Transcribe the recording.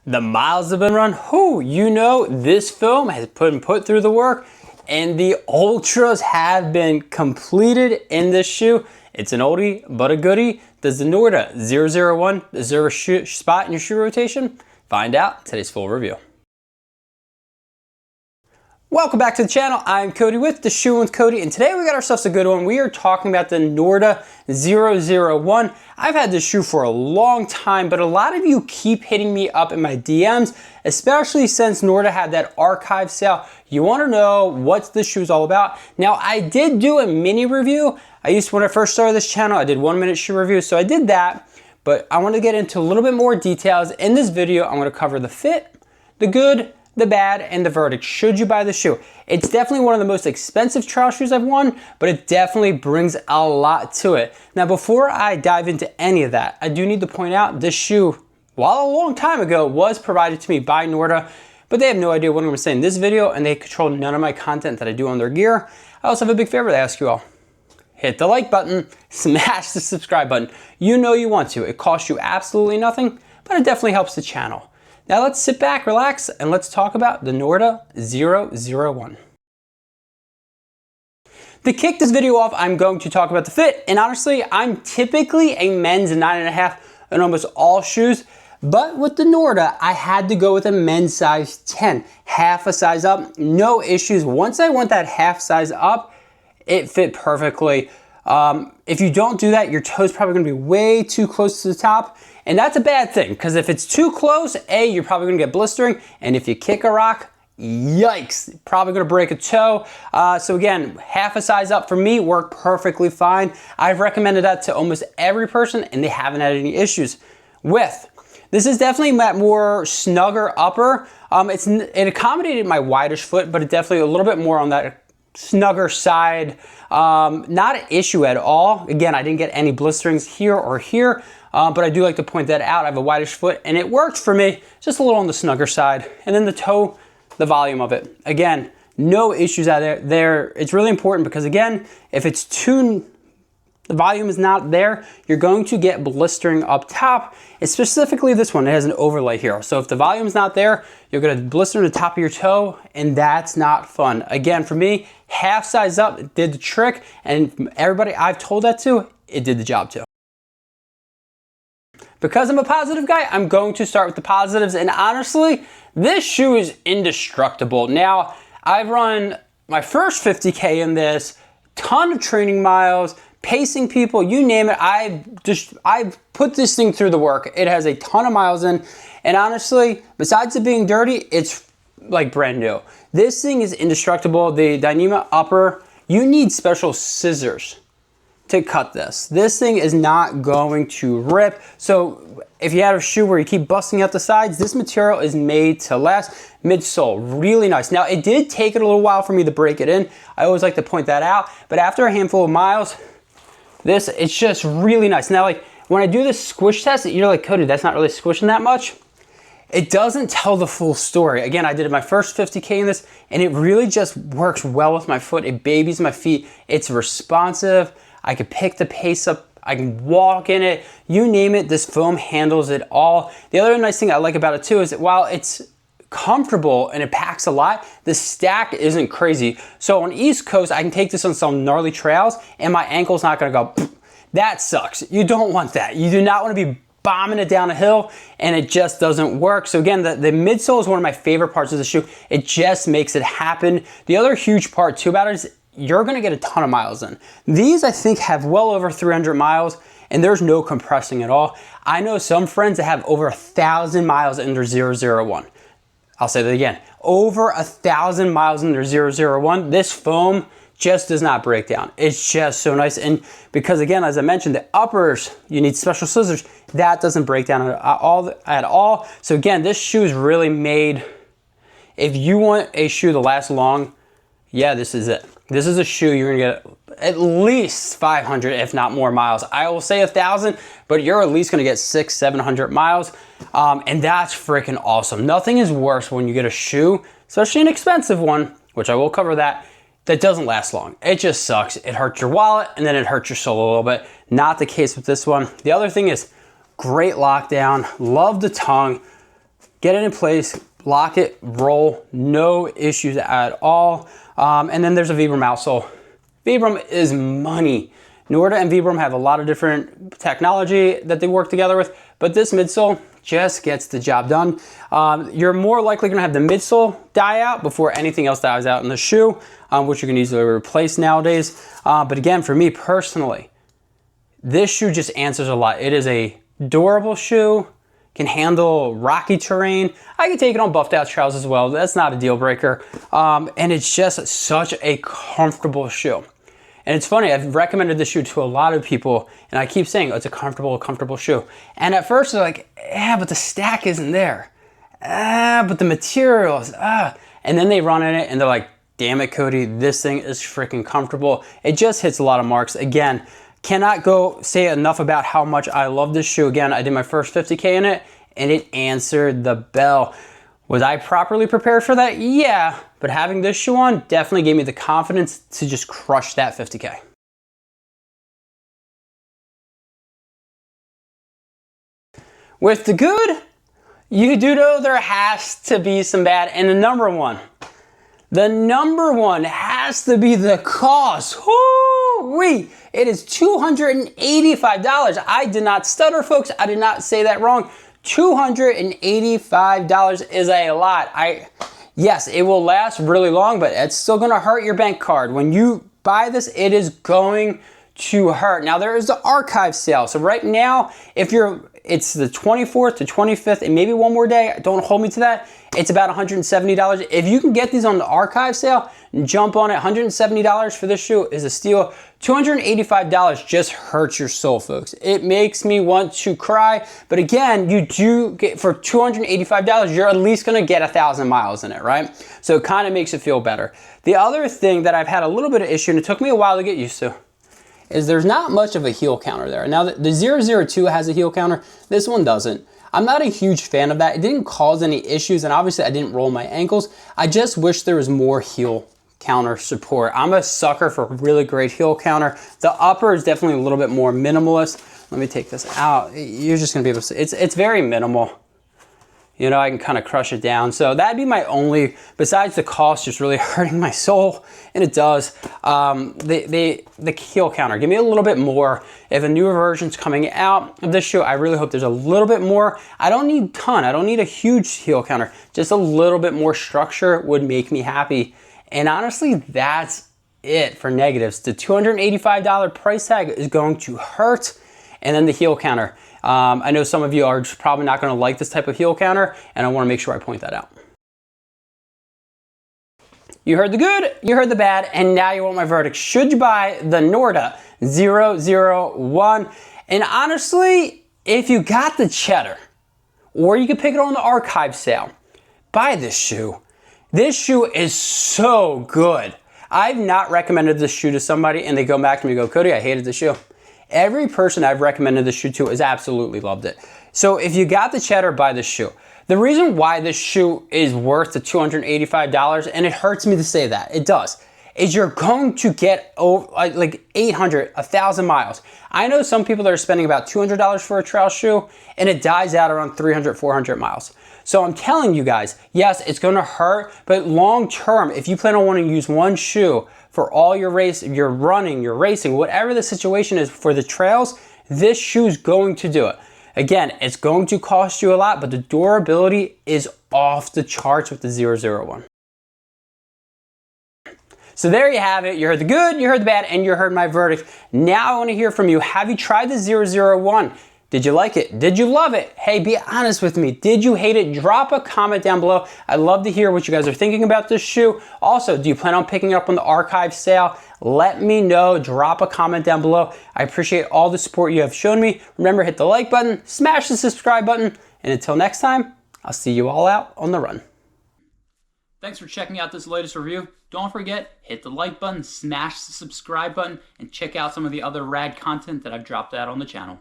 The miles have been run. You know this foam has been put through the work and the ultras have been completed in this shoe. It's an oldie but a goodie. Does the Norda 001 deserve a spot in your shoe rotation? Find out in today's full review. Welcome back to the channel. I'm Cody with The Shoe with Cody, and today we got ourselves a good one. We are talking about the Norda 001. I've had this shoe for a long time, but a lot of you keep hitting me up in my DMs, especially since Norda had that archive sale. You want to know what this shoe is all about. Now, I did do a mini review. When I first started this channel, I did 1-minute shoe review, so I did that, but I want to get into a little bit more details. In this video, I'm going to cover the fit, the good, the bad, and the verdict. Should you buy the shoe? It's definitely one of the most expensive trail shoes I've worn, but it definitely brings a lot to it. Now, before I dive into any of that, I do need to point out this shoe, while a long time ago, was provided to me by Norda, but they have no idea what I'm going to say in this video, and they control none of my content that I do on their gear. I also have a big favor to ask you all. Hit the like button, smash the subscribe button. You know you want to. It costs you absolutely nothing, but it definitely helps the channel. Now let's sit back, relax, and let's talk about the Norda 001. To kick this video off, I'm going to talk about the fit, and honestly, I'm typically a men's 9.5 in almost all shoes, but with the Norda, I had to go with a men's size 10, half a size up, no issues. Once I went that half size up, it fit perfectly. If you don't do that, your toe's probably gonna be way too close to the top, and that's a bad thing, because if it's too close, you're probably gonna get blistering, and if you kick a rock, yikes, probably gonna break a toe. So again, half a size up for me worked perfectly fine. I've recommended that to almost every person, and they haven't had any issues with. This is definitely that more snugger upper. It accommodated my widest foot, but it definitely a little bit more on that snugger side. Not an issue at all. Again, I didn't get any blisterings here or here, but I do like to point that out. I have a whitish foot and it worked for me, just a little on the snugger side. And then the toe, the volume of it. Again, no issues out there. It's really important because again, if it's the volume is not there, you're going to get blistering up top. And specifically this one, it has an overlay here. So if the volume's not there, you're gonna blister on the top of your toe, and that's not fun. Again, for me, half size up did the trick, and everybody I've told that to, it did the job too. Because I'm a positive guy, I'm going to start with the positives, and honestly, this shoe is indestructible. Now, I've run my first 50K in this, ton of training miles, pacing people, you name it. I've put this thing through the work. It has a ton of miles in, and honestly, besides it being dirty, it's like brand new. This thing is indestructible. The Dyneema upper, you need special scissors to cut this. This thing is not going to rip. So if you have a shoe where you keep busting out the sides, this material is made to last. Midsole, really nice. Now, it did take it a little while for me to break it in. I always like to point that out, but after a handful of miles, it's just really nice. Now, like when I do this squish test, you're like, Cody, that's not really squishing that much. It doesn't tell the full story. Again, I did my first 50K in this, and it really just works well with my foot. It babies my feet. It's responsive. I can pick the pace up. I can walk in it. You name it, this foam handles it all. The other nice thing I like about it too is that while it's comfortable and it packs a lot, the stack isn't crazy. So on East Coast, I can take this on some gnarly trails and my ankle's not gonna go, that sucks. You don't want that. You do not wanna be bombing it down a hill and it just doesn't work. So again, the midsole is one of my favorite parts of the shoe. It just makes it happen. The other huge part too about it is you're gonna get a ton of miles in. These I think have well over 300 miles and there's no compressing at all. I know some friends that have over 1,000 miles in their 001. I'll say that again, over 1,000 miles in their 001. This foam just does not break down. It's just so nice. And because again, as I mentioned, the uppers, you need special scissors. That doesn't break down at all. So again, this shoe is really made, if you want a shoe to last long, yeah, this is it. This is a shoe you're gonna get at least 500, if not more miles. I will say 1,000, but you're at least gonna get 600-700 miles. And that's freaking awesome. Nothing is worse when you get a shoe, especially an expensive one, which I will cover that doesn't last long. It just sucks. It hurts your wallet and then it hurts your soul a little bit. Not the case with this one. The other thing is great lockdown. Love the tongue. get it in place, lock it, roll, no issues at all. And then there's a Vibram Outsole. Vibram is money. Norda and Vibram have a lot of different technology that they work together with, but this midsole just gets the job done. You're more likely gonna have the midsole die out before anything else dies out in the shoe, which you can easily replace nowadays. But again, for me personally, this shoe just answers a lot. It is a durable shoe, can handle rocky terrain. I can take it on buffed out trails as well. That's not a deal breaker. And it's just such a comfortable shoe. And it's funny, I've recommended this shoe to a lot of people, and I keep saying, oh, it's a comfortable shoe. And at first they're like, yeah, but the stack isn't there. But the materials, And then they run in it and they're like, damn it, Cody, this thing is freaking comfortable. It just hits a lot of marks. Again, cannot go say enough about how much I love this shoe. Again, I did my first 50K in it and it answered the bell. Was I properly prepared for that? Yeah, but having this shoe on definitely gave me the confidence to just crush that 50K. With the good, you do know there has to be some bad, and the number one has to be the cost. Woo-wee! It is $285. I did not stutter, folks. I did not say that wrong. $285 is a lot. Yes, it will last really long, but it's still gonna hurt your bank card. When you buy this, it is going to hurt. Now there is the archive sale. So right now, it's the 24th to 25th and maybe one more day, don't hold me to that. It's about $170. If you can get these on the archive sale, jump on it. $170 for this shoe is a steal. $285 just hurts your soul, folks. It makes me want to cry. But again, you do get, for $285, you're at least gonna get 1,000 miles in it, right? So it kind of makes it feel better. The other thing that I've had a little bit of issue, and it took me a while to get used to, is there's not much of a heel counter there. Now the 002 has a heel counter, this one doesn't. I'm not a huge fan of that. It didn't cause any issues, and obviously I didn't roll my ankles. I just wish there was more heel counter support. I'm a sucker for a really great heel counter. The upper is definitely a little bit more minimalist. Let me take this out. You're just gonna be able to see, it's very minimal. You know, I can kind of crush it down. So that'd be my only, besides the cost just really hurting my soul, and it does, the heel counter. Give me a little bit more. If a newer version's coming out of this shoe, I really hope there's a little bit more. I don't need a ton. I don't need a huge heel counter. Just a little bit more structure would make me happy. And honestly, that's it for negatives. The $285 price tag is going to hurt, and then the heel counter. I know some of you are just probably not going to like this type of heel counter, and I want to make sure I point that out. You heard the good, you heard the bad, and now you want my verdict. Should you buy the Norda 001? And honestly, if you got the cheddar, or you could pick it on the archive sale, buy this shoe. This shoe is so good. I've not recommended this shoe to somebody and they go back to me and go, Cody, I hated the shoe. Every person I've recommended this shoe to has absolutely loved it. So if you got the cheddar, buy this shoe. The reason why this shoe is worth the $285, and it hurts me to say that, it does, is you're going to get like 800, 1,000 miles. I know some people that are spending about $200 for a trail shoe and it dies out around 300, 400 miles. So I'm telling you guys, yes, it's gonna hurt, but long term, if you plan on wanting to use one shoe for all your your running, your racing, whatever the situation is for the trails, this shoe is going to do it. Again, it's going to cost you a lot, but the durability is off the charts with the 001. So there you have it. You heard the good, you heard the bad, and you heard my verdict. Now I want to hear from you. Have you tried the 001? Did you like it? Did you love it? Hey, be honest with me. Did you hate it? Drop a comment down below. I'd love to hear what you guys are thinking about this shoe. Also, do you plan on picking it up on the archive sale? Let me know. Drop a comment down below. I appreciate all the support you have shown me. Remember, hit the like button, smash the subscribe button, and until next time, I'll see you all out on the run. Thanks for checking out this latest review. Don't forget, hit the like button, smash the subscribe button, and check out some of the other rad content that I've dropped out on the channel.